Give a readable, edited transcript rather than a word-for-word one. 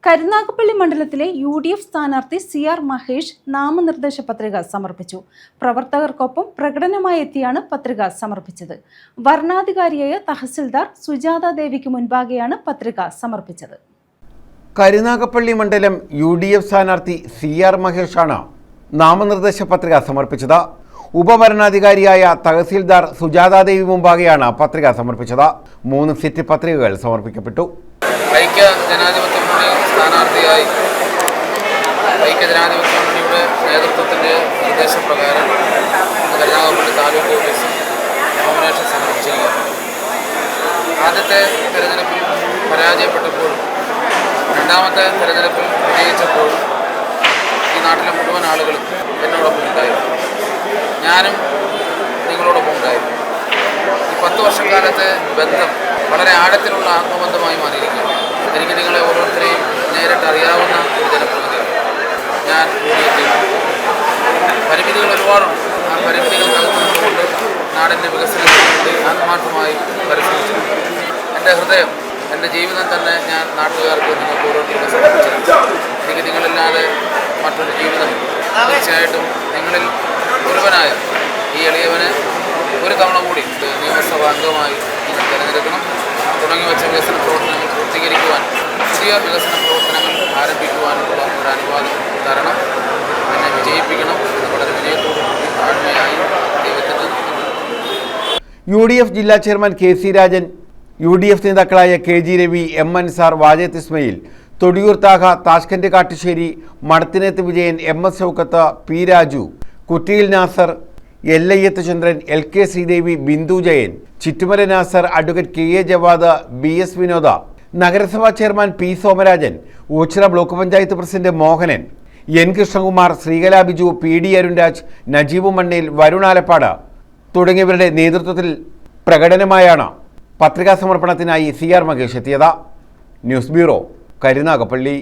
കരുനാഗപ്പള്ളി മണ്ഡലത്തിലെ UDF സ്ഥാനാർത്ഥി CR Mahesh നാമനിർദ്ദേശ പത്രിക സമർപ്പിച്ചു. പ്രവർത്തകർക്കൊപ്പം പ്രകടനമായി എത്തിയാണ് പത്രിക സമർപ്പിച്ചത്. വരണാധികാരിയായ തഹസിൽദാർ സുജാത ദേവിക്ക് മുൻപാകെയാണ് പത്രിക സമർപ്പിച്ചത്. കരുനാഗപ്പള്ളി മണ്ഡലം UDF സ്ഥാനാർത്ഥി CR മഹേഷാണ് നാമനിർദ്ദേശ പത്രിക സമർപ്പിച്ചത്. ഉപഭരണാധികാരിയായ തഹസിൽദാർ സുജാത ദേവി മുമ്പാകെയാണ് പത്രിക സമർപ്പിച്ചത്. 3 സെറ്റ് പത്രികകൾ സമർപ്പിക്കപ്പെട്ടു. ഐക്യ ജനാധിപത്യ മുന്നണി സ്ഥാനാർത്ഥിയായി ഐക്യ ജനാധിപത്യ മുന്നണിയുടെ നേതൃത്വത്തിൻ്റെ നിർദ്ദേശപ്രകാരം കരുനാഗപ്പള്ളി താലൂക്ക് ഓഫീസിൽ നോമിനേഷൻ സമർപ്പിച്ചിരിക്കുകയാണ്. ആദ്യത്തെ തെരഞ്ഞെടുപ്പിൽ പരാജയപ്പെട്ടപ്പോൾ, രണ്ടാമത്തെ തെരഞ്ഞെടുപ്പിൽ വിജയിച്ചപ്പോൾ ഈ നാട്ടിലെ മുഴുവൻ ആളുകളും എന്നോടൊപ്പം ഉണ്ടായിരുന്നു. ഞാനും നിങ്ങളോടൊപ്പം ഉണ്ടായിരുന്നു. ഈ 10 വർഷക്കാലത്തെ ബന്ധം വളരെ ആഴത്തിലുള്ള ആത്മബന്ധമായി മാറിയിരിക്കുകയാണ്. എനിക്ക് നിങ്ങളെ ഓരോരുത്തരെയും നേരിട്ട് അറിയാവുന്ന ഒരു ജനപ്രതിനിധിയാണ്. ഞാൻ പരിമിതികൾ ഒരുപാടുണ്ട്. ആ പരിമിതികൾക്കകത്ത് നിന്നുകൊണ്ട് നാടിൻ്റെ വികസനത്തിന് വേണ്ടി ആത്മാർത്ഥമായി പരിശ്രമിച്ചിട്ടുണ്ട്. എൻ്റെ ഹൃദയം, എൻ്റെ ജീവിതം തന്നെ ഞാൻ നാട്ടുകാർക്ക് നിങ്ങൾക്ക് ഓരോരുത്തർക്കും സമർപ്പിച്ചിട്ടുണ്ട്. എനിക്ക് നിങ്ങളില്ലാതെ മറ്റൊരു ജീവിതം. തീർച്ചയായിട്ടും നിങ്ങളിൽ ഒരുവനായ ഈ എളിയവനെ ഒരു തവണ കൂടി നിയമസഭാ അംഗമായി നിങ്ങൾ തിരഞ്ഞെടുക്കണം. തുടങ്ങി വെച്ച വികസന പ്രവർത്തനങ്ങൾ പൂർത്തീകരിക്കുവാൻ, പുതിയ വികസന പ്രവർത്തനങ്ങൾ ആരംഭിക്കുവാനുള്ള ഒരു അനുവാദം തരണം. എന്നെ വിജയിപ്പിക്കണം. വളരെ വിജയത്തോടും താഴ്മയായി ദൈവത്തിൻ്റെ UDF ജില്ലാ ചെയർമാൻ KC രാജൻ, UDF നേതാക്കളായ KG Ravi, M Ansar, Vajath Ismail, Thodiyoor Thaha, Tashkent Kattusseri, Madathinethu Vijayan, MS Shoukath, P Raju, Kuttiyil Nasar, Ellayyath Chandran, LK Sreedevi, Bindu Jayan, Chittumala Nasar, advocate KA Javad, BS Vinoda, നഗരസഭാ chairman P Somarajan, Ochira block panchayat president Mohanan, N Krishnakumar, Sreekala Biju, PD Arunraj, Najeeb Mannayil, Varun Alappad തുടങ്ങിയവരുടെ നേതൃത്വത്തിൽ പ്രകടനമായാണ് പത്രികാ സമർപ്പണത്തിനായി CR മഹേഷ് എത്തിയത്. News bureau, Karunagappally.